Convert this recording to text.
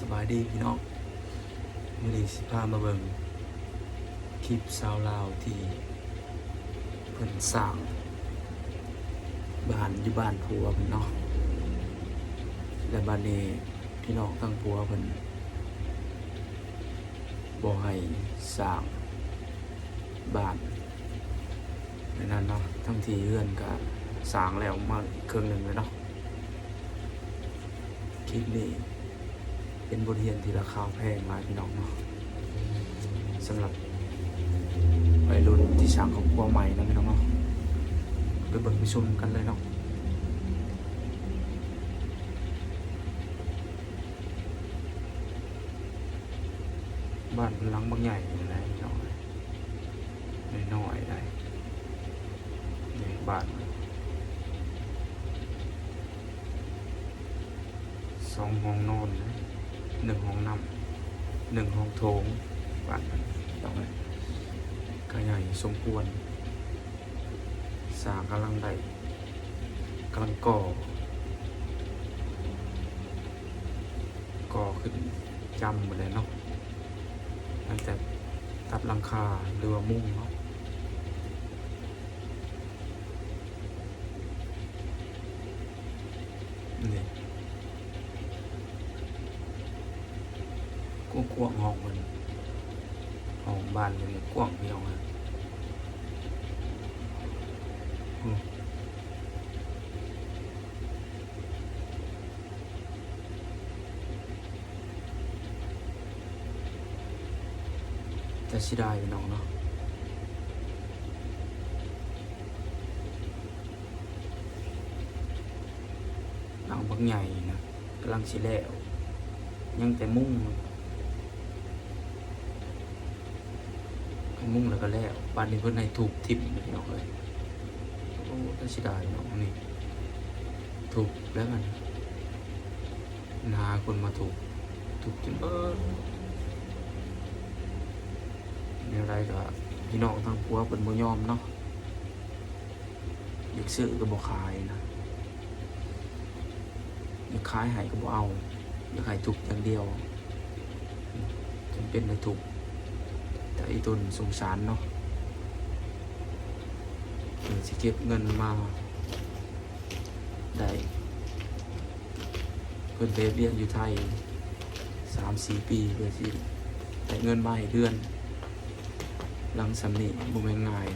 สบายดีพี่น้องมื้อนี้สิพามาเบิ่งคลิปสาวลาวที่เพิ่นสร้างบ้านอยู่บ้านผัวเพิ่นเนาะและบ้านนี้พี่น้องทั้งผัวเพิ่นบ่ให้สร้างบ้านในนั้นเนาะทั้งที่เรือนก็สร้างแล้วมาครึ่งหนึงแล้วเนาะคลิปนี้เป็นบทเรียนที่ราคาแพงมากพี่น้องเนาะสำหรับวัยรุ่นที่สร้างครอบครัวใหม่นะพี่น้องเนาะไปเบิ่งไปชมกันเลยเนาะบ้านเป็นหลังบางใหญ่เลยนะพี่น้องน้อยๆได้นี่บ้าน2 ห้องนอนนะ1 ห้องน้ำ1 ห้องโถงบ้านมันต้องเลยก็ใหญ่สมควรสร้างกำลังก่อขึ้นจำหมดเลยเนาะตั้งแต่ตัดหลังคาหรือว่ามุ้งเนาะนี่กว้างห้องมันห้องบ้านมันกว้างพี่น้องนะแต่สิได้พี่น้องเนาะหลังบักใหญ่นะกำลังสิแล้วยังแต่มุ้งแล้วก็แล้วบ้านนี้เพิ่นให้ถูกทิ่มพี่น้องเลยโอ้แต่สิได้พี่น้องนี่ถูกแล้วมันหาคนมาถูกจนเนี่ยอะไรก็พี่น้องทางผัวเป็นบ่ยอมเนาะอยากซื้อก็บ่ขายนะอยากขายให้ก็บ่เอาอยากให้ถูกอย่างเดียวจนเป็นได้ถูกแต่อีตนสงสารเนาะสิเก็บเงินมาได้เพิ่นไปเรียนอยู่ไทย 3-4 ปีเพื่อสิได้เงินมาให้เดือนหลังสำนี้บ่แม่นง่าย